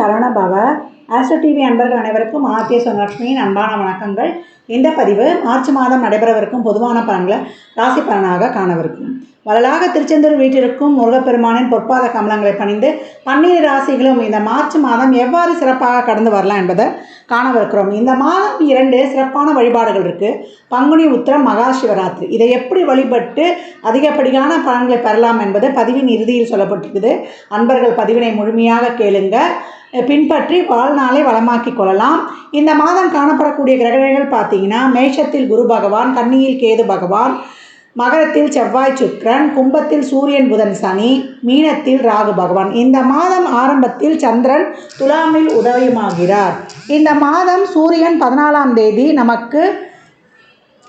Saravanabhava. Astro TV அன்பர்கள் அனைவருக்கும் ஆர்த்திய சுவலட்சுமியின் அன்பான வணக்கங்கள். இந்த பதிவு மார்ச் மாதம் நடைபெறவிருக்கும் பொதுவான பலன்களை ராசி பலனாக காணவிருக்கும். வள்ளலாக திருச்செந்தூர் வீட்டிற்கும் முருகப்பெருமானின் பொற்பாத கமலங்களை பணிந்து 12 ராசிகளும் இந்த மார்ச் மாதம் எவ்வாறு சிறப்பாக கடந்து வரலாம் என்பதை காணவிருக்கிறோம். இந்த மாதம் 2 சிறப்பான வழிபாடுகள் இருக்குது. பங்குனி உத்திரம், மகா சிவராத்திரி. இதை எப்படி வழிபட்டு அதிகப்படியான பலன்களை பெறலாம் என்பது பதிவின் இறுதியில் சொல்லப்பட்டிருக்குது. அன்பர்கள் பதிவினை முழுமையாக கேளுங்க, பின்பற்றி வாழ்நாளை வளமாக்கி கொள்ளலாம். இந்த மாதம் காணப்படக்கூடிய கிரகங்கள் பார்த்தீங்கன்னா, மேஷத்தில் குரு பகவான், கன்னியில் கேது பகவான், மகரத்தில் செவ்வாய் சுக்கிரன், கும்பத்தில் சூரியன் புதன் சனி, மீனத்தில் ராகு பகவான். இந்த மாதம் ஆரம்பத்தில் சந்திரன் துலாமில் உதயமாகிறார். இந்த மாதம் சூரியன் 14ஆம் தேதி நமக்கு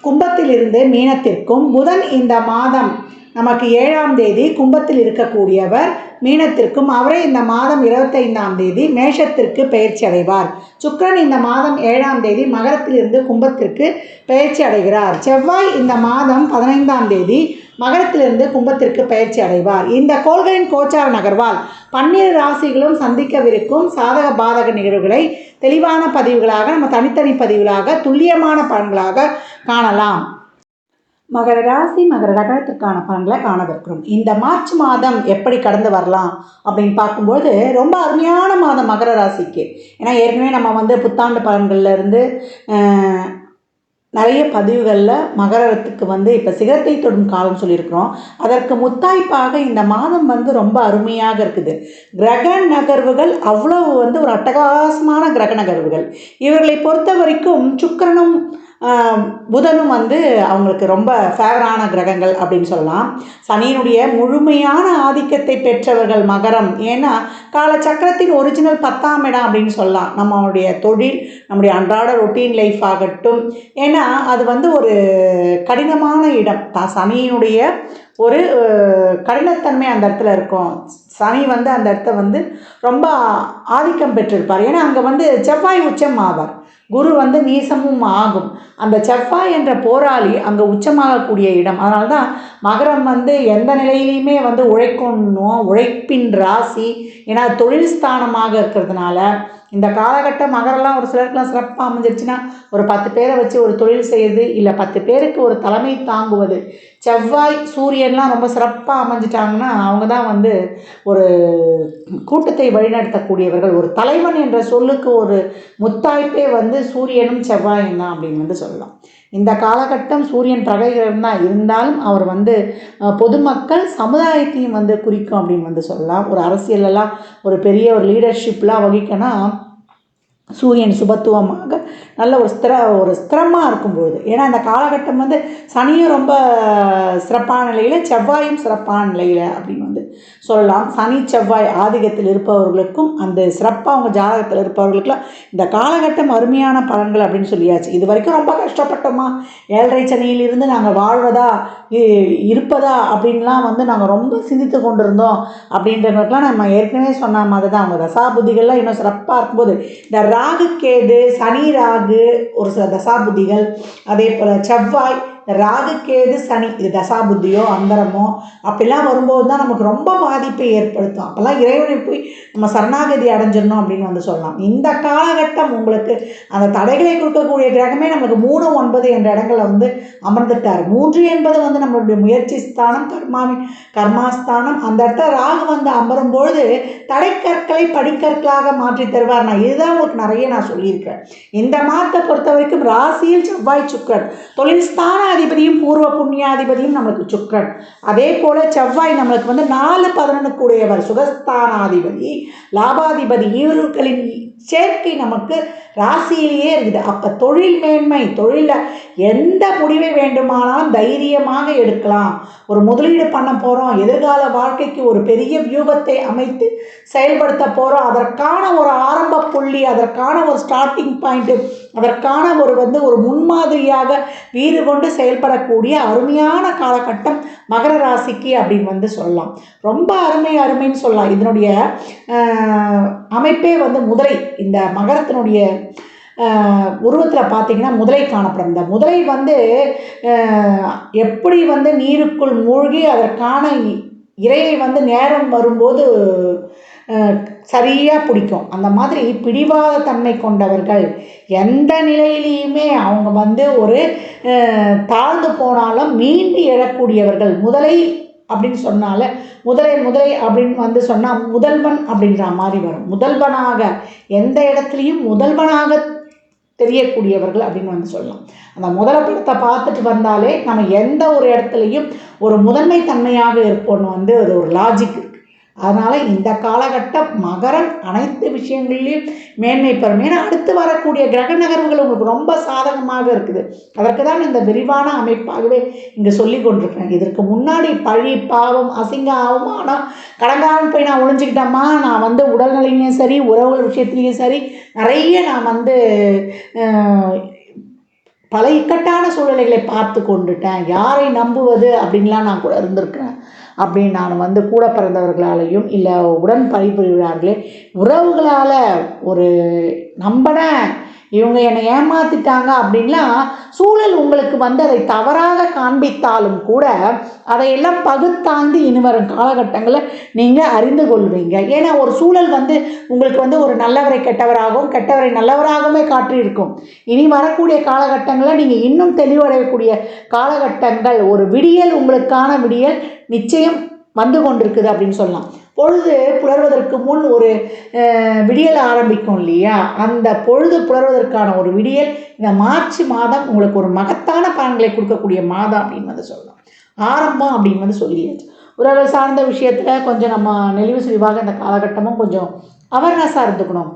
கும்பத்தில் இருந்து மீனத்திற்கும், புதன் இந்த மாதம் நமக்கு 7ஆம் தேதி கும்பத்தில் இருக்கக்கூடியவர் மீனத்திற்கும், அவரே இந்த மாதம் 25ஆம் தேதி மேஷத்திற்கு பெயர்ச்சி அடைவார். சுக்கிரன் இந்த மாதம் 7ஆம் தேதி மகரத்திலிருந்து கும்பத்திற்கு பெயர்ச்சி அடைகிறார். செவ்வாய் இந்த மாதம் 15ஆம் தேதி மகரத்திலிருந்து கும்பத்திற்கு பெயர்ச்சி அடைவார். இந்த கோள்களின் கோச்சார நகர்வால் 12 ராசிகளும் சந்திக்கவிருக்கும் சாதக பாதக நிகழ்வுகளை தெளிவான பதிவுகளாக, நம்ம தனித்தனி பதிவுகளாக, துல்லியமான பலன்களாக காணலாம். மகர ராசி மகர ரகத்திற்கான பலன்களை காணவிருக்கிறோம். இந்த மார்ச் மாதம் எப்படி கடந்து வரலாம் அப்படின்னு பார்க்கும்போது ரொம்ப அருமையான மாதம் மகர ராசிக்கு. ஏன்னா ஏற்கனவே நம்ம புத்தாண்டு பலன்கள்ல இருந்து நிறைய பதிவுகளில் மகரத்துக்கு இப்போ சிகரத்தை தொடும் காலம் சொல்லியிருக்கிறோம். அதற்கு முத்தாய்ப்பாக இந்த மாதம் ரொம்ப அருமையாக இருக்குது. கிரக நகர்வுகள் அவ்வளவு ஒரு அட்டகாசமான கிரக நகர்வுகள். இவர்களை பொறுத்த வரைக்கும் சுக்கிரனும் புதனும் அவங்களுக்கு ரொம்ப ஃபேவரான கிரகங்கள் அப்படின்னு சொல்லலாம். சனியினுடைய முழுமையான ஆதிக்கத்தை பெற்றவர்கள் மகரம். ஏன்னா காலச்சக்கரத்தின் ஒரிஜினல் 10ஆம் இடம் அப்படின்னு சொல்லலாம். நம்மளுடைய தொழில், நம்முடைய அன்றாட ரொட்டீன் லைஃப் ஆகட்டும். ஏன்னா அது ஒரு கடினமான இடம். சனியினுடைய ஒரு கடினத்தன்மை அந்த இடத்துல இருக்கும். சனி அந்த இடத்த ரொம்ப ஆதிக்கம் பெற்றிருப்பார். ஏன்னா அங்கே செவ்வாய் உச்சம் ஆவார், குரு நீசமும் ஆகும். அந்த செவ்வாய் என்ற போராளி அங்கே உச்சமாகக்கூடிய இடம். அதனால தான் மகரம் எந்த நிலையிலையுமே உழைக்கணும், உழைப்பின் ராசி. ஏன்னா தொழில் ஸ்தானமாக இருக்கிறதுனால இந்த காலகட்டம் மகரெல்லாம் ஒரு சிலருக்குலாம் சிறப்பாக அமைஞ்சிருச்சுன்னா ஒரு 10 பேரை வச்சு ஒரு தொழில் செய்யுது, இல்லை 10 பேருக்கு ஒரு தலைமை தாங்குவது. செவ்வாய் சூரியன்லாம் ரொம்ப சிறப்பாக அமைஞ்சிட்டாங்கன்னா அவங்க தான் ஒரு கூட்டத்தை வழிநடத்தக்கூடியவர்கள். ஒரு தலைவன் என்ற சொல்லுக்கு ஒரு முத்தாய்ப்பே சூரியனும் செவ்வாயும் தான் அப்படின்னு சொல்லலாம். இந்த காலகட்டம் சூரியன் பிரகைகிரகம் தான் இருந்தாலும் அவர் பொதுமக்கள் சமுதாயத்தையும் குறிக்கும் அப்படின்னு சொல்லலாம். ஒரு அரசியலெல்லாம் ஒரு பெரிய ஒரு லீடர்ஷிப்லாம் வகிக்கணும் சூரியன் சுபத்துவமாக நல்ல ஒரு ஸ்திரமாக இருக்கும்பொழுது. ஏன்னா அந்த காலகட்டம் சனியும் ரொம்ப சிறப்பான நிலையில், செவ்வாயும் சிறப்பான நிலையில் அப்படின்னு சொல்லலாம். சனி செவ்வாய் ஆதிக்கத்தில் இருப்பவர்களுக்கும் அந்த சிறப்பாக அவங்க ஜாதகத்தில் இருப்பவர்களுக்கெல்லாம் இந்த காலகட்டம் அருமையான பலன்கள் அப்படின்னு சொல்லியாச்சு. இது வரைக்கும் ரொம்ப கஷ்டப்பட்டோமா, 7.5 சனியிலிருந்து நாங்கள் வாழ்வதா இருப்பதா அப்படின்லாம் நாங்கள் ரொம்ப சிந்தித்து கொண்டிருந்தோம் அப்படின்றவங்களுக்கெல்லாம் நம்ம ஏற்கனவே சொன்ன மாதிரி தான் அவங்க தசாபுத்திகள்லாம் இன்னும் சிறப்பாக இருக்கும்போது இந்த ராகு கேது, சனி ராகு ஒரு சில தசாபுத்திகள், அதே போல் செவ்வாய் ராகு கேது சனி, இது தசாபுத்தியோ அந்தரமோ அப்படிலாம் வரும்போது தான் நமக்கு ரொம்ப பாதிப்பை ஏற்படுத்தும். அப்போல்லாம் இறைவனை போய் நம்ம சரணாகதி அடைஞ்சிடணும் அப்படின்னு சொல்லலாம். இந்த காலகட்டம் உங்களுக்கு அந்த தடைகளை கொடுக்கக்கூடிய கிரகமே நம்மளுக்கு 3, 9 என்ற இடங்களை அமர்ந்துட்டார். 3 என்பது நம்மளுடைய முயற்சி ஸ்தானம், கர்மாஸ்தானம். அந்த இடத்துல ராகு அமரும்பொழுது தடைக்கற்களை படிக்கற்களாக மாற்றி தருவார். இதுதான் உங்களுக்கு நிறைய நான் சொல்லியிருக்கேன். இந்த மாதத்தை பொறுத்த வரைக்கும் ராசியில் செவ்வாய் சுக்கிரன், தொழில் ஸ்தான அதிபதியும் பூர்வ புண்ணியாதிபதியும் நம்மளுக்கு சுக்கிரன். அதே போல செவ்வாய் நம்மளுக்கு 4-11 கூடியவர், சுகஸ்தானாதிபதி, லாபாதிபதி. இவர்களின் சேர்க்கை நமக்கு ராசியிலேயே இருக்குது. அப்போ தொழில் மேன்மை, தொழிலில் எந்த முடிவை வேண்டுமானாலும் தைரியமாக எடுக்கலாம். ஒரு முதலீடு பண்ண போகிறோம், எதிர்கால வாழ்க்கைக்கு ஒரு பெரிய வியூகத்தை அமைத்து செயல்படுத்த போகிறோம், அதற்கான ஒரு ஆரம்ப புள்ளி, அதற்கான ஒரு ஸ்டார்டிங் பாயிண்ட்டு, அதற்கான ஒரு முன்மாதிரியாக வீறு கொண்டு செயல்படக்கூடிய அருமையான காலகட்டம் மகர ராசிக்கு அப்படின்னு சொல்லலாம். ரொம்ப அருமைன்னு சொல்லலாம். இதனுடைய அமைப்பே முதலை, இந்த மகரத்தினுடைய உருவத்தில் பார்த்தீங்கன்னா முதலை காணப்படும். இந்த முதலை எப்படி நீருக்குள் மூழ்கி அதற்கான இரையை நேரம் வரும்போது சரியாக பிடிக்கும். அந்த மாதிரி பிடிவாத தன்மை கொண்டவர்கள் எந்த நிலையிலையுமே அவங்க வந்து ஒரு தாழ்ந்து போனாலும் மீண்டு எழக்கூடியவர்கள். முதலை அப்படின்னு சொன்னால முதலை அப்படின்னு வந்து சொன்னால் முதல்வன் அப்படின்ற மாதிரி வரும். முதல்வனாக எந்த இடத்துலையும் முதல்வனாக தெரியக்கூடியவர்கள் அப்படின்னு வந்து சொல்லலாம். அந்த முதல படத்தை பார்த்துட்டு வந்தாலே நம்ம எந்த ஒரு இடத்துலையும் ஒரு முதன்மை தன்மையாக இருப்போம்னு வந்து அது ஒரு லாஜிக் இருக்குது. அதனால் இந்த காலகட்டம் மகரம் அனைத்து விஷயங்கள்லையும் மேன்மை பெறும். ஏன்னா அடுத்து வரக்கூடிய கிரக நகர்வுகள் உங்களுக்கு ரொம்ப சாதகமாக இருக்குது. அதற்கு தான் இந்த விரிவான அமைப்பாகவே இங்கே சொல்லி கொண்டிருக்கிறேன். இதற்கு முன்னாடி பழி பாவம் அசிங்க அவமானம் கடங்காரன் போய் நான் ஒழிஞ்சிக்கிட்டேம்மா, நான் வந்து உடல்நிலையும் சரி உறவுகள் விஷயத்துலேயும் சரி நிறைய நான் வந்து பல இக்கட்டான சூழ்நிலைகளை பார்த்து கொண்டுட்டேன், யாரை நம்புவது அப்படின்லாம் நான் கூட இருந்திருக்கிறேன் அப்படின்னு நான் வந்து கூட பிறந்தவர்களாலையும் இல்லை உடன் பணிபுரிகிறார்களே உறவுகளால் ஒரு நம்பினேன், இவங்க என்னை ஏமாற்றிட்டாங்க அப்படின்லாம் சூழல் உங்களுக்கு வந்து அதை தவறாக காண்பித்தாலும் கூட அதையெல்லாம் பகுத்தாந்து இனி வரும் காலகட்டங்களில் நீங்கள் அறிந்து கொள்வீங்க. ஏன்னா ஒரு சூழல் வந்து உங்களுக்கு வந்து ஒரு நல்லவரை கெட்டவராகவும் கெட்டவரை நல்லவராகவுமே காட்டியிருக்கும். இனி வரக்கூடிய காலகட்டங்களில் நீங்கள் இன்னும் தெளிவடையக்கூடிய காலகட்டங்கள், ஒரு விடியல் உங்களுக்கான விடியல் நிச்சயம் வந்து கொண்டிருக்குது அப்படின்னு சொல்லலாம். பொழுது புலர்வதற்கு முன் ஒரு விடியல் ஆரம்பிக்கும் இல்லையா, அந்த பொழுது புலர்வதற்கான ஒரு விடியல் இந்த மார்ச் மாதம் உங்களுக்கு ஒரு மகத்தான பலன்களை கொடுக்கக்கூடிய மாதம் அப்படின்னு வந்து சொல்லலாம். ஆரம்பம் அப்படின்னு வந்து சொல்லியாச்சு. உறவுகள் சார்ந்த விஷயத்தில் கொஞ்சம் நம்ம நெளிவு சுழிவாக இந்த காலகட்டமும் கொஞ்சம் அவேர்னஸாக இருந்துக்கணும்.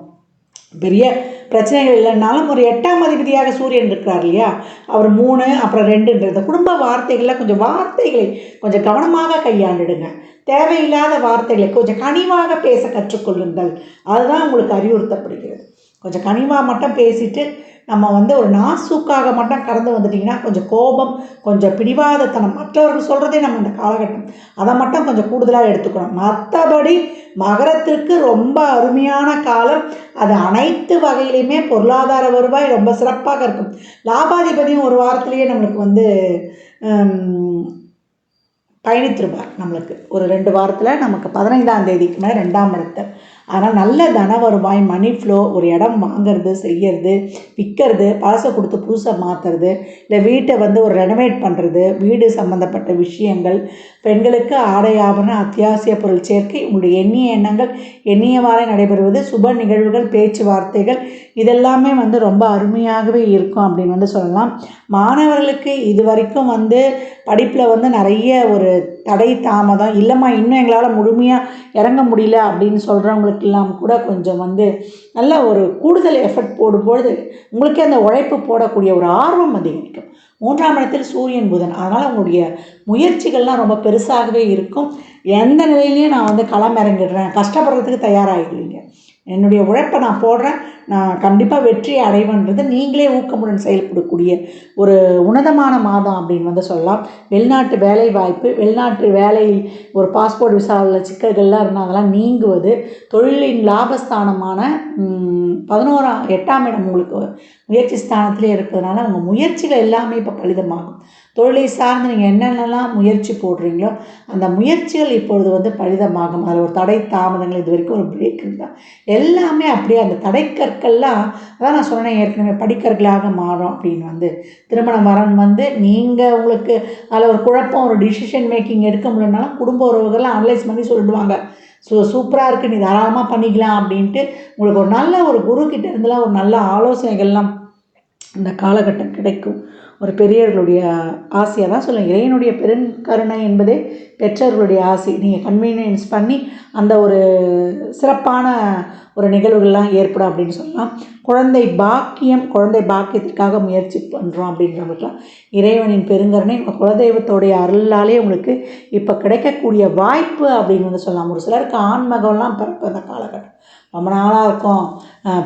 பெரிய பிரச்சனைகள் இல்லைன்னாலும் ஒரு 8ஆம் அதிபதியாக சூரியன் இருக்கிறார் இல்லையா, அவர் 3 அப்புறம் 2ன்றது குடும்ப வார்த்தைகளில் வார்த்தைகளை கொஞ்சம் கவனமாக கையாண்டுடுங்க. தேவையில்லாத வார்த்தைகளை கொஞ்சம் கனிவாக பேச கற்றுக்கொள்ளுங்கள். அதுதான் உங்களுக்கு அறிவுறுத்தப்படுகிறது. கொஞ்சம் கனிவாக மட்டும் பேசிட்டு நம்ம வந்து ஒரு நாசூக்காக மட்டும் கடந்து வந்துட்டிங்கன்னா கொஞ்சம் கோபம், கொஞ்சம் பிடிவாதத்தனம், மற்றவர்கள் சொல்கிறதே நம்ம இந்த காலகட்டம் அதை மட்டும் கொஞ்சம் கூடுதலாக எடுத்துக்கணும். மற்றபடி மகரத்திற்கு ரொம்ப அருமையான காலம். அது அனைத்து வகையிலையுமே பொருளாதார வருவாய் ரொம்ப சிறப்பாக இருக்கும். லாபாதிபதியும் ஒரு வாரத்திலேயே நம்மளுக்கு வந்து பயணித்திருப்பார். நம்மளுக்கு ஒரு 2 வாரத்தில் நமக்கு 15ஆம் தேதிக்கு மேலே 2ஆம் இடத்தை. அதனால் நல்ல தன வருவாய், மணி ஃப்ளோ, ஒரு இடம் வாங்கிறது, செய்கிறது, விற்கிறது, பழசை கொடுத்து புதுசாக மாற்றுறது, இல்லை வீட்டை வந்து ஒரு ரெனோவேட் பண்ணுறது, வீடு சம்மந்தப்பட்ட விஷயங்கள், பெண்களுக்கு ஆடை ஆபரண அத்தியாவசிய பொருள் சேர்க்கை, உங்களுடைய எண்ணிய எண்ணங்கள் எண்ணியவாறே நடைபெறுவது, சுப நிகழ்வுகள், பேச்சுவார்த்தைகள் இதெல்லாமே வந்து ரொம்ப அருமையாகவே இருக்கும் அப்படின்னு வந்து சொல்லலாம். மாணவர்களுக்கு இது வரைக்கும் வந்து படிப்பில் வந்து நிறைய ஒரு தடை தாமதம் இல்லைம்மா, இன்னும் எங்களால் முழுமையாக இறங்க முடியல அப்படின்னு சொல்கிறவங்களுக்கெல்லாம் கூட கொஞ்சம் வந்து நல்ல ஒரு கூடுதல் எஃபர்ட் போடும்பொழுது உங்களுக்கே அந்த உழைப்பு போடக்கூடிய ஒரு ஆர்வம் அதிகரிக்கும். 3ஆம் இடத்தில் சூரியன் புதன், அதனால் உங்களுடைய முயற்சிகள்லாம் ரொம்ப பெருசாகவே இருக்கும். எந்த நிலையிலையும் நான் வந்து களம் இறங்கிடுறேன், கஷ்டப்படுறதுக்கு தயாராகிடுவீங்க. என்னுடைய உழைப்பை நான் போடுறேன், நான் கண்டிப்பாக வெற்றியை அடைவேன்றது நீங்களே ஊக்கமுடன் செயல்படக்கூடிய ஒரு உன்னதமான மாதம் அப்படின்னு வந்து சொல்லலாம். வெளிநாட்டு வேலை வாய்ப்பு, வெளிநாட்டு வேலையில் ஒரு பாஸ்போர்ட் விசாவில் சிக்கல்கள்லாம் இருந்தால் அதெல்லாம் நீங்குவது, தொழிலின் லாபஸ்தானமான 8ஆம் இடம் உங்களுக்கு முயற்சி ஸ்தானத்திலே இருக்கிறதுனால உங்கள் முயற்சிகள் எல்லாமே இப்போ பலிதமாகும். தொழிலை சார்ந்து நீங்கள் என்னென்னலாம் முயற்சி போடுறீங்களோ அந்த முயற்சிகள் இப்பொழுது வந்து பலிதமாகும். அதில் ஒரு தடை தாமதங்கள் இது வரைக்கும் ஒரு பிரேக் இருந்தால் எல்லாமே அப்படியே அந்த தடைக்கற்கள்லாம் அதான் நான் சொன்னேன் ஏற்கனவே படிக்கற்களாக மாறும் அப்படின்னு வந்து திருமணம் வரன் வந்து நீங்கள் உங்களுக்கு அதில் ஒரு குழப்பம், ஒரு டிசிஷன் மேக்கிங் எடுக்க முடியலனாலும் குடும்ப உறவுகள்லாம் அனலைஸ் பண்ணி சொல்லிடுவாங்க. சூப்பராக இருக்குது, நீ தாராளமாக பண்ணிக்கலாம் அப்படின்ட்டு உங்களுக்கு ஒரு நல்ல ஒரு குருக்கிட்ட இருந்தெல்லாம் ஒரு நல்ல ஆலோசனைகள்லாம் இந்த காலகட்டம் கிடைக்கும். ஒரு பெரியவர்களுடைய ஆசையாக தான் சொல்லுவேன். இறைவனுடைய பெருங்கருணை என்பதே பெற்றோர்களுடைய ஆசை. நீங்கள் கன்வீனியன்ஸ் பண்ணி அந்த ஒரு சிறப்பான ஒரு நிகழ்வுகள்லாம் ஏற்படும் அப்படின்னு சொல்லலாம். குழந்தை பாக்கியத்திற்காக முயற்சி பண்ணுறோம் அப்படின்றவங்களுக்குலாம் இறைவனின் பெருங்கருணை உங்கள் குலதெய்வத்தோடைய அருளாலே உங்களுக்கு இப்போ கிடைக்கக்கூடிய வாய்ப்பு அப்படின்னு வந்து சொல்லலாம். ஒரு சிலருக்கு ஆன்மகம்லாம் பிறப்பு அந்த காலகட்டம் ரொம்ப நாளாக இருக்கும்,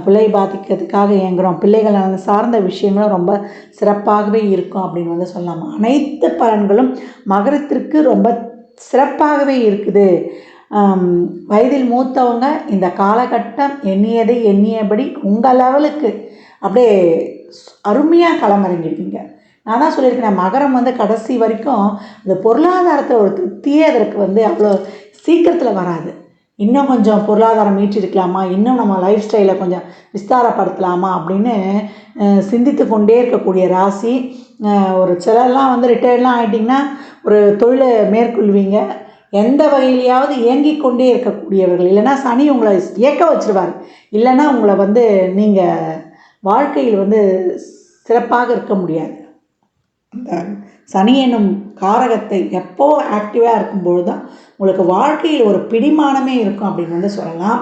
பிள்ளை பாதிக்கிறதுக்காக இயங்குகிறோம், பிள்ளைகள் சார்ந்த விஷயங்களும் ரொம்ப சிறப்பாகவே இருக்கும் அப்படின்னு வந்து சொல்லலாம். அனைத்து பலன்களும் மகரத்திற்கு ரொம்ப சிறப்பாகவே இருக்குது. வயதில் மூத்தவங்க இந்த காலகட்டம் எண்ணியதை எண்ணியபடி உங்கள் லெவலுக்கு அப்படியே அருமையாக களமிறங்கிடுவீங்க. நான் தான் சொல்லியிருக்கேன், மகரம் வந்து கடைசி வரைக்கும் இந்த பொருளாதாரத்தில் ஒரு திருப்தியே அதற்கு வந்து அவ்வளோ சீக்கிரத்தில் வராது. இன்னும் கொஞ்சம் பொருளாதாரம் ஈட்டிருக்கலாமா, இன்னும் நம்ம லைஃப் ஸ்டைலை கொஞ்சம் விஸ்தாரப்படுத்தலாமா அப்படின்னு சிந்தித்து கொண்டே இருக்கக்கூடிய ராசி. ஒரு சிலர்லாம் வந்து ரிட்டையர்ட்லாம் ஆகிட்டிங்கன்னா ஒரு தொழிலை மேற்கொள்வீங்க. எந்த வகையிலையாவது இயங்கிக் கொண்டே இருக்கக்கூடியவர்கள். இல்லைன்னா சனி உங்களை இயக்க வச்சுருவார். இல்லைன்னா உங்களை வந்து நீங்கள் வாழ்க்கையில் வந்து சிறப்பாக இருக்க முடியாது. அந்த சனி என்னும் காரகத்தை எப்போ ஆக்டிவாக இருக்கும்பொழுது தான் உங்களுக்கு வாழ்க்கையில் ஒரு பிடிமானமே இருக்கும் அப்படின்னு வந்து சொல்லலாம்.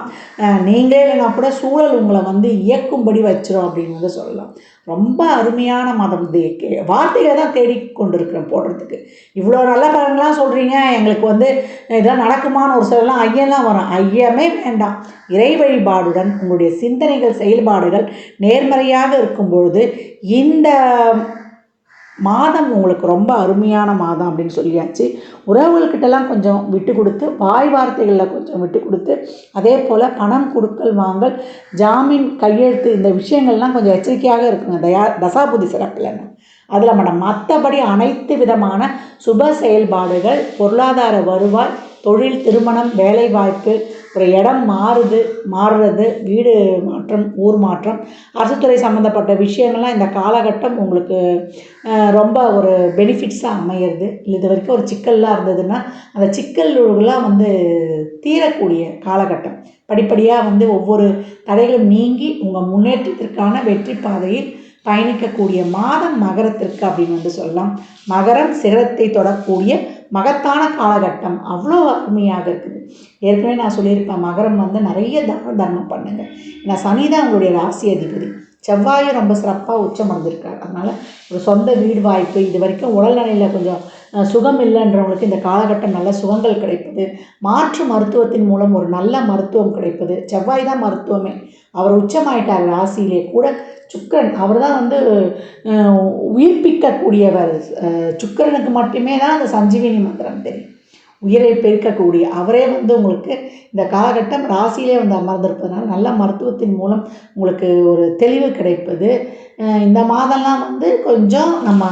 நீங்களே இல்லைனா கூட சூழல் உங்களை வந்து இயக்கும்படி வச்சிரும் அப்படின்னு வந்து சொல்லலாம். ரொம்ப அருமையான மதம் இது. வார்த்தைகளை தான் தேடிக்கொண்டு இருக்கிறேன் போடுறதுக்கு. இவ்வளோ நல்ல பலன்கள்லாம் சொல்கிறீங்க, எங்களுக்கு வந்து இதெல்லாம் நடக்குமான்னு ஒரு சிலர்லாம் ஐயெல்லாம் வரும். ஐயமே வேண்டாம். இறை வழிபாடுடன் உங்களுடைய சிந்தனைகள் செயல்பாடுகள் நேர்மறையாக இருக்கும் பொழுது இந்த மாதம் உங்களுக்கு ரொம்ப அருமையான மாதம் அப்படின்னு சொல்லியாச்சு. உறவுகள்கிட்டலாம் கொஞ்சம் விட்டு கொடுத்து, வாய் வார்த்தைகளில் கொஞ்சம் விட்டு கொடுத்து, அதே போல் பணம் கொடுக்கல் வாங்கல், ஜாமீன் கையெழுத்து, இந்த விஷயங்கள்லாம் கொஞ்சம் எச்சரிக்கையாக இருக்குங்க. தசாபுதி சிறப்பில்லைன்னு அதில் மேடம். மற்றபடி அனைத்து விதமான சுப செயல்பாடுகள், பொருளாதார வருவாய், தொழில், திருமணம், வேலைவாய்ப்பு, ஒரு இடம் மாறுறது, வீடு மாற்றம், ஊர் மாற்றம், அரசுத்துறை சம்மந்தப்பட்ட விஷயங்கள்லாம் இந்த காலகட்டம் உங்களுக்கு ரொம்ப ஒரு பெனிஃபிட்ஸாக அமையிறது. இது வரைக்கும் ஒரு சிக்கல்லாம் இருந்ததுன்னா அந்த சிக்கல்கள்லாம் வந்து தீரக்கூடிய காலகட்டம். படிப்படியாக வந்து ஒவ்வொரு தடைகளும் நீங்கி உங்கள் முன்னேற்றத்திற்கான வெற்றி பாதையில் பயணிக்கக்கூடிய மாதம் மகரத்திற்கு அப்படின்னு வந்து சொல்லலாம். மகரம் சிகரத்தை தொடக்கூடிய மகத்தான காலகட்டம். அவ்வளோ அருமையாக இருக்குது. ஏற்கனவே நான் சொல்லியிருப்பேன், மகரம் வந்து நிறைய தர்மம் பண்ணுங்கள். ஏன்னா சனி தான் உங்களுடைய ராசி அதிபதி. செவ்வாயும் ரொம்ப சிறப்பாக உச்சம் அடைஞ்சிருக்காரு. அதனால் ஒரு சொந்த வீடு வாய்ப்பு, இது வரைக்கும் உடல்நிலையில் கொஞ்சம் சுகம் இல்லைன்றவங்களுக்கு இந்த காலகட்டம் நல்ல சுகங்கள் கிடைப்பது, மாற்று மருத்துவத்தின் மூலம் ஒரு நல்ல மருத்துவம் கிடைப்பது. செவ்வாய் தான் மருத்துவமே. அவர் உச்சமாயிட்டார் ராசியிலே. கூட சுக்கிரன் அவர் தான் வந்து உயிர்ப்பிக்கக்கூடியவர். சுக்கிரனுக்கு மட்டுமே தான் அந்த சஞ்சீவினி மந்திரம் தெரியும். உயிரை பெருக்கக்கூடிய அவரே வந்து உங்களுக்கு இந்த காலகட்டம் ராசியிலே வந்து அமர்ந்திருப்பதனால நல்ல மருத்துவத்தின் மூலம் உங்களுக்கு ஒரு தெளிவு கிடைப்பது. இந்த மாதம்லாம் வந்து கொஞ்சம் நம்ம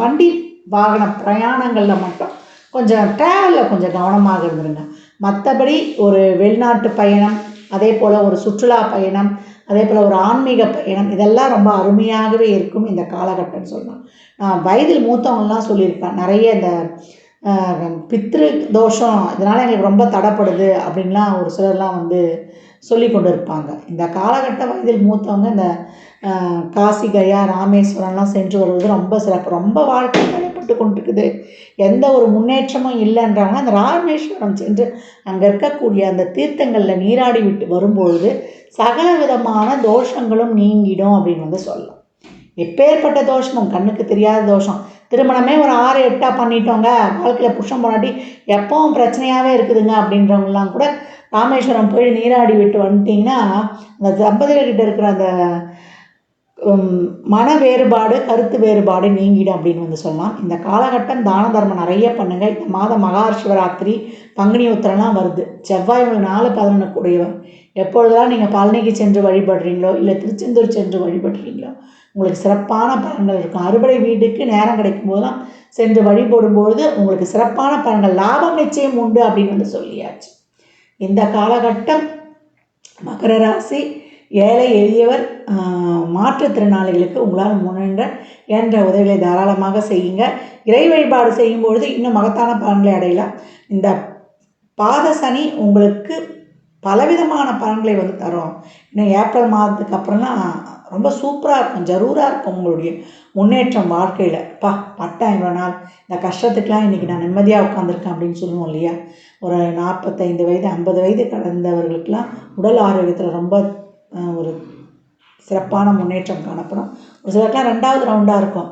வண்டி வாகன பிரயாணங்களில் மட்டும் கொஞ்சம் ட்ராவலில் கொஞ்சம் கவனமாக இருந்துருங்க. மற்றபடி ஒரு வெளிநாட்டு பயணம், அதே போல் ஒரு சுற்றுலா பயணம், அதே போல் ஒரு ஆன்மீக பயணம், இதெல்லாம் ரொம்ப அருமையாகவே இருக்கும் இந்த காலகட்டம்னு சொல்லலாம். நான் வயதில் மூத்தவங்கலாம் சொல்லியிருப்பேன், நிறைய இந்த பித்ரு தோஷம் இதனால் எங்களுக்கு ரொம்ப தடைப்படுது அப்படின்லாம் ஒரு சிலர்லாம் வந்து சொல்லி கொண்டு இருப்பாங்க. இந்த காலகட்ட வயதில் மூத்தவங்க இந்த காசி, கயா, ராமேஸ்வரம்லாம் சென்று வருவது ரொம்ப சிறப்பு. ரொம்ப வாழ்க்கை தடைப்பட்டு கொண்டிருக்குது, எந்த ஒரு முன்னேற்றமும் இல்லைன்றவங்க அந்த ராமேஸ்வரம் சென்று அங்கே இருக்கக்கூடிய அந்த தீர்த்தங்களில் நீராடி விட்டு வரும்பொழுது சகல விதமான தோஷங்களும் நீங்கிடும் அப்படின்னு வந்து சொல்லலாம். எப்பேற்பட்ட தோஷமும், கண்ணுக்கு தெரியாத தோஷம், திருமணமே ஒரு 6 8 பண்ணிட்டோங்க, வாழ்க்கையில் புருஷன் பொண்டாட்டி எப்பவும் பிரச்சனையாகவே இருக்குதுங்க அப்படின்றவங்கலாம் கூட ராமேஸ்வரம் போய் நீராடி விட்டு வந்துட்டிங்கன்னா அந்த தம்பதிகள்கிட்ட இருக்கிற அந்த மன வேறுபாடு, கருத்து வேறுபாடு நீங்கிடும் அப்படின்னு வந்து சொல்லலாம். இந்த காலகட்டம் தான தர்மம் நிறைய பண்ணுங்கள். இந்த மாதம் மகா சிவராத்திரி, பங்குனி உத்திரம்லாம் வருது. செவ்வாய் 4-11 கூடியவர். எப்பொழுதெல்லாம் நீங்கள் பழனிக்கு சென்று வழிபடுறீங்களோ, இல்லை திருச்செந்தூர் சென்று வழிபடுறீங்களோ, உங்களுக்கு சிறப்பான பலன்கள் இருக்கும். அறுபடை வீட்டுக்கு நேரம் கிடைக்கும் போது தான் சென்று வழிபடும்பொழுது உங்களுக்கு சிறப்பான பலன்கள், லாபம் நிச்சயம் உண்டு அப்படின்னு வந்து சொல்லியாச்சு. இந்த காலகட்டம் மகர ராசி, ஏழை எளியவர், மாற்றுத்திறனாளிகளுக்கு உங்களால் என்ற உதவிகளை தாராளமாக செய்யுங்க. இறை வழிபாடு செய்யும்பொழுது இன்னும் மகத்தான பலன்களை அடையலாம். இந்த பாத சனி உங்களுக்கு பலவிதமான பலன்களை வந்து தரும். இன்னும் ஏப்ரல் மாதத்துக்கு அப்புறம்லாம் ரொம்ப சூப்பராக இருக்கும், ஜரூராக இருக்கும் உங்களுடைய முன்னேற்றம் வாழ்க்கையில். பட்டேன் இவ்வளோ நாள் இந்த கஷ்டத்துக்கெலாம் இன்றைக்கி நான் நிம்மதியாக உட்காந்துருக்கேன் அப்படின்னு சொல்லுவோம் இல்லையா. ஒரு 45 வயது 50 வயது கடந்தவர்களுக்கெல்லாம் உடல் ஆரோக்கியத்தில் ரொம்ப ஒரு சிறப்பான முன்னேற்றம் காணப்படும். ஒரு சிலருக்குலாம் 2வது ரவுண்டாக இருக்கும்.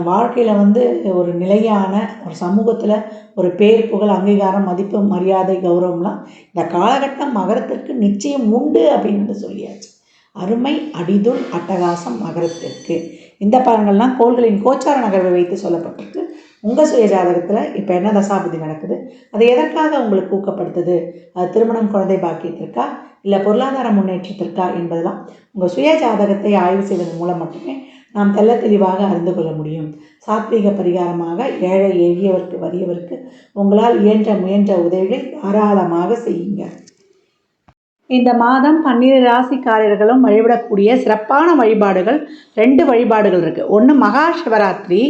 வாழ்க்கையில் வந்து ஒரு நிலையான ஒரு சமூகத்தில் ஒரு பேர், புகழ், அங்கீகாரம், மதிப்பு, மரியாதை, கௌரவம்லாம் இந்த காலகட்டம் மகரத்திற்கு நிச்சயம் உண்டு அப்படின்னு சொல்லியாச்சு. அருமை, அடிதுள், அட்டகாசம் மகரத்திற்கு. இந்த பலன்கள்லாம் கோள்களின் கோச்சார நகர்வை வைத்து சொல்லப்பட்டிருக்கு. உங்கள் சுய ஜாதகத்தில் இப்போ என்ன தசாபதி நடக்குது, அது எதற்காக உங்களுக்கு ஊக்கப்படுத்துது, அது திருமணம், குழந்தை பாக்கியத்திற்கா, இல்லை பொருளாதார முன்னேற்றத்திற்கா என்பதெல்லாம் உங்கள் சுய ஜாதகத்தை ஆய்வு செய்வதன் மூலம் மட்டுமே நாம் தெள்ள தெளிவாக அறிந்து கொள்ள முடியும். சாத்வீக பரிகாரமாக ஏழை எளியவர்க்கு வறியவர்க்கு உங்களால் இயன்ற முயன்ற உதவிகளை தாராளமாக செய்யுங்க. இந்த மாதம் 12 ராசிக்காரர்களும் வழிபடக்கூடிய சிறப்பான வழிபாடுகள் 2 வழிபாடுகள் இருக்குது. ஒன்று மகா சிவராத்திரி,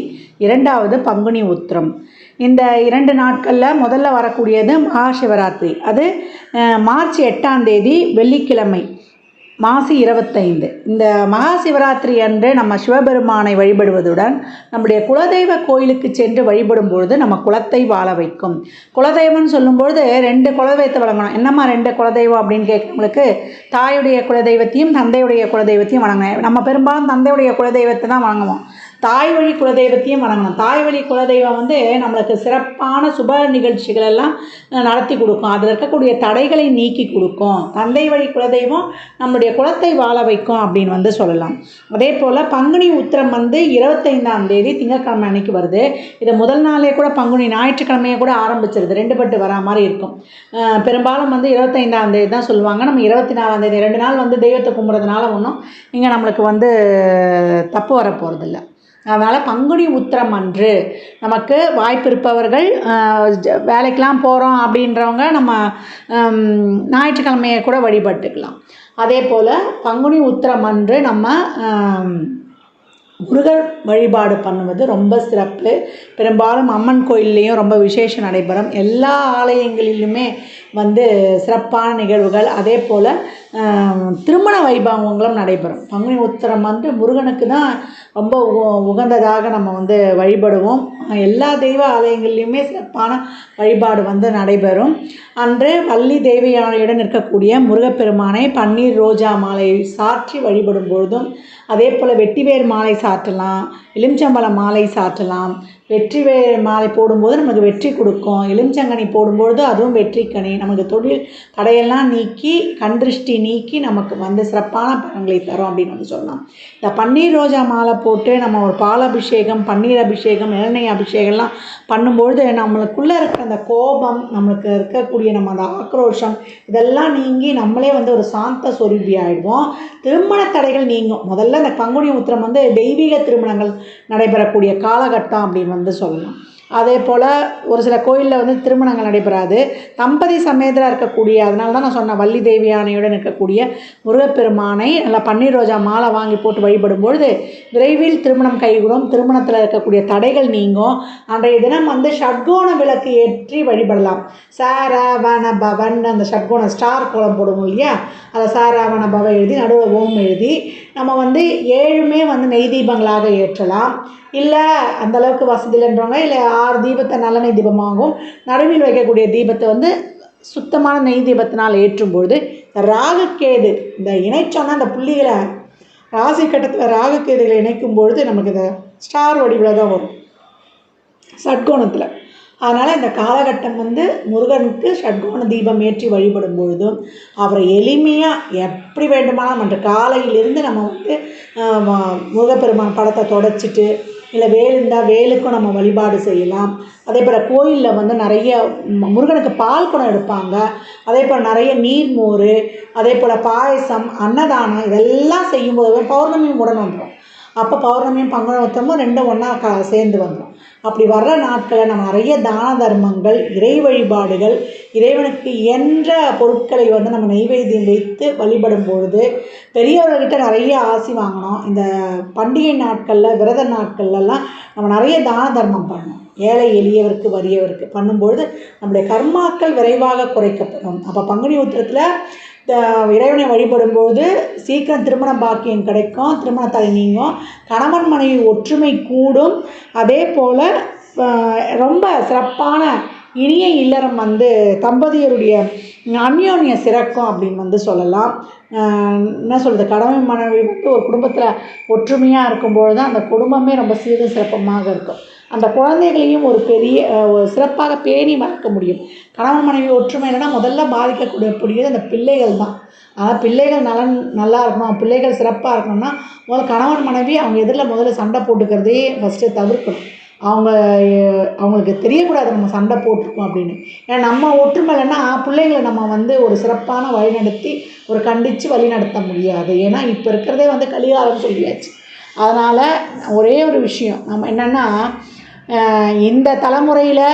2வது பங்குனி உத்திரம். இந்த 2 நாட்களில் முதல்ல வரக்கூடியது மகா சிவராத்திரி. அது மார்ச் 8ஆம் தேதி வெள்ளிக்கிழமை, மாசி 25. இந்த மகா சிவராத்திரி அன்று நம்ம சிவபெருமானை வழிபடுவதுடன் நம்முடைய குலதெய்வ கோயிலுக்கு சென்று வழிபடும் பொழுது நம்ம குலத்தை வாழ வைக்கும். குலதெய்வம்னு சொல்லும்பொழுது 2 குலதெய்வத்தை வழங்கணும். என்னம்மா 2 குலதெய்வம் அப்படின்னு கேட்குறவங்களுக்கு தாயுடைய குலதெய்வத்தையும் தந்தையுடைய குலதெய்வத்தையும் வணங்கணும். நம்ம பெரும்பாலும் தந்தையுடைய குலதெய்வத்தை தான் வணங்குவோம். தாய் வழி குலதெய்வத்தையும் வணங்கணும். தாய் வழி குலதெய்வம் நம்மளுக்கு சிறப்பான சுப நிகழ்ச்சிகள் எல்லாம் நடத்தி கொடுக்கும். அதில் இருக்கக்கூடிய தடைகளை நீக்கி கொடுக்கும். தந்தை வழி குலதெய்வம் நம்முடைய குலத்தை வாழ வைக்கும் அப்படின்னு சொல்லலாம். அதே போல் பங்குனி உத்திரம் 25ஆம் தேதி திங்கட்கிழமை அன்னைக்கு வருது. இது முதல் நாளே கூட பங்குனி ஞாயிற்றுக்கிழமையே கூட ஆரம்பிச்சிருது. 2 பட்டு வரா மாதிரி இருக்கும். பெரும்பாலும் 25ஆம் தேதி தான் சொல்லுவாங்க. நம்ம 24ஆம் தேதி 2 நாள் தெய்வத்தை கும்பிட்றதுனால ஒன்றும் இங்கே நம்மளுக்கு தப்பு வர போகிறதில்ல. அதனால் பங்குனி உத்திரம் அன்று நமக்கு வாய்ப்பு இருப்பவர்கள் வேலைக்கெலாம் போகிறோம் அப்படின்றவங்க நம்ம ஞாயிற்றுக்கிழமையை கூட வழிபட்டுக்கலாம். அதே போல் பங்குனி உத்திரம் அன்று நம்ம முருகர் வழிபாடு பண்ணுவது ரொம்ப சிறப்பு. பெரும்பாலும் அம்மன் கோயில்லையும் ரொம்ப விசேஷம் நடைபெறும். எல்லா ஆலயங்களிலுமே சிறப்பான நிகழ்வுகள், அதே போல் திருமண வைபவங்களும் நடைபெறும். பங்குனி உத்திரம் முருகனுக்கு தான் ரொம்ப உகந்ததாக நம்ம வழிபடுவோம். எல்லா தெய்வ ஆலயங்கள்லையுமே சிறப்பான வழிபாடு நடைபெறும். அன்று வள்ளி தேவியானையுடன் இருக்கக்கூடிய முருகப்பெருமானை பன்னீர் ரோஜா மாலை சாற்றி வழிபடும் பொழுதும், அதே போல் வெட்டிவேர் மாலை சாற்றலாம், எலுமிச்சம்பழ மாலை சாற்றலாம். வெற்றிவேர் மாலை போடும்போது நமக்கு வெற்றி கொடுக்கும். எலுமிச்சங்கனி போடும்பொழுது அதுவும் வெற்றிக்கனி. நமக்கு தொழில் தடையெல்லாம் நீக்கி கண்திருஷ்டி நீக்கி நமக்கு சிறப்பான பலன்களை தரும் அப்படின்னு சொல்லலாம். இந்த பன்னீர் ரோஜா மாலை போட்டு நம்ம ஒரு பால் அபிஷேகம், பன்னீர் அபிஷேகம், இளநீர் அபிஷேகம்லாம் பண்ணும்பொழுது நம்மளுக்குள்ளே இருக்கிற அந்த கோபம், நம்மளுக்கு இருக்கக்கூடிய நம்ம அந்த ஆக்ரோஷம் இதெல்லாம் நீங்கி நம்மளே ஒரு சாந்த சொரூபி ஆகிடுவோம். திருமண தடைகள் நீங்கும். முதல்ல இந்த பங்குனி உத்திரம் தெய்வீக திருமணங்கள் நடைபெறக்கூடிய காலகட்டம் அப்படின்னு சொல்லலாம். அதே போல் ஒரு சில கோயிலில் திருமணங்கள் நடைபெறாது. தம்பதி சமேதராக இருக்கக்கூடிய, அதனால தான் நான் சொன்னேன், வள்ளி தேவியானையுடன் இருக்கக்கூடிய முருகப்பெருமானை நல்லா பன்னீர் ரோஜா மாலை வாங்கி போட்டு வழிபடும்பொழுது விரைவில் திருமணம் கைகூடும். திருமணத்தில் இருக்கக்கூடிய தடைகள் நீங்கும். அன்றைய தினம் ஷட்கோண விளக்கு ஏற்றி வழிபடலாம். சாராவண பவன், அந்த ஷட்கோண ஸ்டார் கோலம் போடுவோம் இல்லையா, அதை சாராவண பவ எழுதி நடுவில் ஓம் எழுதி நம்ம 7மே நெய் தீபங்களாக ஏற்றலாம். இல்லை அந்தளவுக்கு வசதி இல்லைன்றவங்க இல்லை 6 தீபத்தை நல்லெண்ணெய் தீபமாகவும் நடுவில் வைக்கக்கூடிய தீபத்தை சுத்தமான நெய் தீபத்தினால் ஏற்றும்பொழுது ராகுக்கேது இந்த இணைச்சோன்னா அந்த புள்ளிகளை ராசி கட்டத்தில் ராகுக்கேதுகளை இணைக்கும் பொழுது நமக்கு இந்த ஸ்டார் வடிவில் தான் வரும் ஷட்கோணத்தில். அதனால் இந்த காலகட்டம் முருகனுக்கு ஷட்கோண தீபம் ஏற்றி வழிபடும் பொழுதும் அவரை எளிமையாக எப்படி வேண்டுமானால் அன்று காலையிலிருந்து நம்ம முருகப்பெருமான் படத்தை தொடச்சிட்டு, இல்லை வேல் இருந்தால் வேலுக்கும் நம்ம வழிபாடு செய்யலாம். அதே போல் கோயிலில் நிறைய முருகனுக்கு பால் குடம் எடுப்பாங்க. அதே போல் நிறைய நீர்மோர், அதே போல் பாயசம், அன்னதானம் இதெல்லாம் செய்யும்போது பௌர்ணமியும் உடன் வந்துடும். அப்போ பௌர்ணமியும் பங்குனி உத்திரமும் 2 ஒன்றா சேர்ந்து வந்துடும். அப்படி வர்ற நாட்களில் நம்ம நிறைய தான தர்மங்கள், இறை வழிபாடுகள், இறைவனுக்கு இயன்ற பொருட்களை நம்ம நெய்வேத்தியம் வைத்து வழிபடும் பொழுது பெரியவர்கிட்ட நிறைய ஆசி வாங்கணும். இந்த பண்டிகை நாட்களில், விரத நாட்கள்லாம் நம்ம நிறைய தான தர்மம் பண்ணணும். ஏழை எளியவருக்கு வறியவருக்கு பண்ணும்பொழுது நம்முடைய கர்மாக்கள் விரைவாக குறைக்கப்படும். அப்போ பங்குனி உத்திரத்தில் இறைவனை வழிபடும்போது சீக்கிரம் திருமண பாக்கியம் கிடைக்கும், திருமண தடை நீங்கும், கணவன் மனைவி ஒற்றுமை கூடும். அதே போல் ரொம்ப சிறப்பான இனிய இல்லறம் தம்பதியருடைய அந்யோன்ய சிறக்கும் அப்படின்னு சொல்லலாம். என்ன சொல்கிறது, கணவன் மனைவி ஒரு குடும்பத்தில் ஒற்றுமையாக இருக்கும்பொழுது தான் அந்த குடும்பமே ரொம்ப சீரும் சிறப்பமாக இருக்கும். அந்த குழந்தைகளையும் ஒரு பெரிய சிறப்பாக பேணி வளர்க்க முடியும். கணவன் மனைவி ஒற்றுமை இல்லைன்னா முதல்ல பாதிக்கக்கூடியது அந்த பிள்ளைகள் தான். அதாவது பிள்ளைகள் நல்லா இருக்கணும், பிள்ளைகள் சிறப்பாக இருக்கணும்னா முதல்ல கணவன் மனைவி அவங்க எதிரில் முதல்ல சண்டை போட்டுக்கிறதே ஃபஸ்ட்டு தவிர்க்கணும். அவங்களுக்கு தெரியக்கூடாது நம்ம சண்டை போட்டிருக்கோம் அப்படின்னு. ஏன்னா நம்ம ஒற்றுமை இல்லைன்னா பிள்ளைங்களை நம்ம ஒரு சிறப்பான வழி நடத்தி ஒரு கண்டித்து வழி நடத்த முடியாது. ஏன்னா இப்போ இருக்கிறதே கலிகாலம்னு சொல்லியாச்சு. அதனால் ஒரே ஒரு விஷயம் நம்ம என்னென்னா, இந்த தலைமுறையில்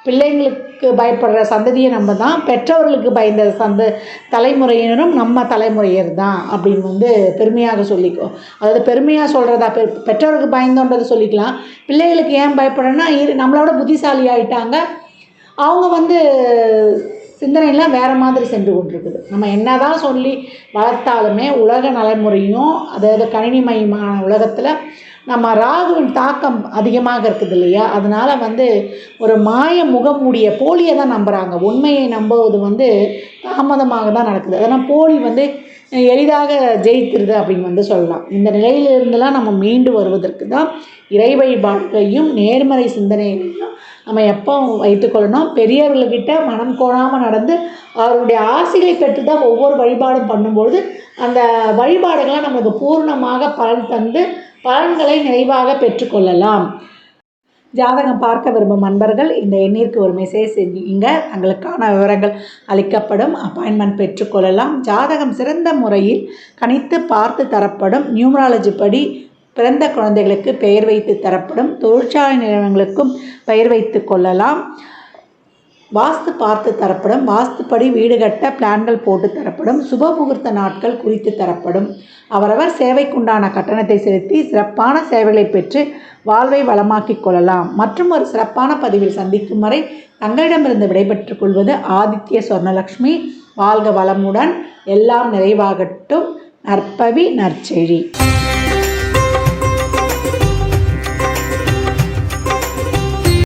பிள்ளைங்களுக்கு பயப்படுற சந்ததியை நம்ம தான், பெற்றவர்களுக்கு பயந்த தலைமுறையினரும் நம்ம தலைமுறையர் தான் அப்படின்னு பெருமையாக சொல்லிக்கோ. அதாவது பெருமையாக சொல்கிறதா, பெற்றோருக்கு பயந்தோன்றதை சொல்லிக்கலாம். பிள்ளைகளுக்கு ஏன் பயப்படுறேன்னா, நம்மளோட புத்திசாலி ஆகிட்டாங்க, அவங்க சிந்தனைலாம் வேறு மாதிரி சென்று கொண்டிருக்குது. நம்ம என்ன தான் சொல்லி வளர்த்தாலுமே உலக நடைமுறையும், அதாவது கணினிமயமான உலகத்தில் நம்ம ராகுவின் தாக்கம் அதிகமாக இருக்குது இல்லையா? அதனால் ஒரு மாய முகமூடிய போலியை தான் நம்புகிறாங்க. உண்மையை நம்புவது தாமதமாக தான் நடக்குது. அதனால் போலி எளிதாக ஜெயித்திருது அப்படின்னு சொல்லலாம். இந்த நிலையிலிருந்தெல்லாம் நம்ம மீண்டு வருவதற்கு தான் இறை வழிபாடுகளையும் நேர்மறை சிந்தனைகளையும் நம்ம எப்போ வைத்துக்கொள்ளணும். பெரியவர்கள்கிட்ட மனம் கோணாமல் நடந்து அவருடைய ஆசைகளை பெற்று தான் ஒவ்வொரு வழிபாடும் பண்ணும்பொழுது அந்த வழிபாடுகளை நமக்கு பூர்ணமாக பலன் தந்து பலன்களை நிறைவாக பெற்றுக்கொள்ளலாம். ஜாதகம் பார்க்க விரும்பும் நண்பர்கள் இந்த எண்ணிற்கு ஒரு மெசேஜ் செய்யுங்க. தங்களுக்கான விவரங்கள் அளிக்கப்படும். அப்பாயின்மெண்ட் பெற்றுக்கொள்ளலாம். ஜாதகம் சிறந்த முறையில் கணித்து பார்த்து தரப்படும். நியூமராலஜி படி பிறந்த குழந்தைகளுக்கு பெயர் வைத்து தரப்படும். தொழிற்சாலை நிறுவனங்களுக்கும் பெயர் வைத்து கொள்ளலாம். வாஸ்து பார்த்து தரப்படும். வாஸ்துப்படி வீடு கட்ட பிளான்கள் போட்டு தரப்படும். சுப முகூர்த்த நாட்கள் குறித்து தரப்படும். அவரவர் சேவைக்குண்டான கட்டணத்தை செலுத்தி சிறப்பான சேவைகளை பெற்று வாழ்வை வளமாக்கிக் கொள்ளலாம். மற்றும் ஒரு சிறப்பான பதிவில் சந்திக்கும் வரை தங்களிடமிருந்து விடைபெற்றுக் கொள்வது ஆதித்ய சொர்ணலக்ஷ்மி. வாழ்க வளமுடன், எல்லாம் நிறைவாகட்டும். நற்பவி நற்செழி.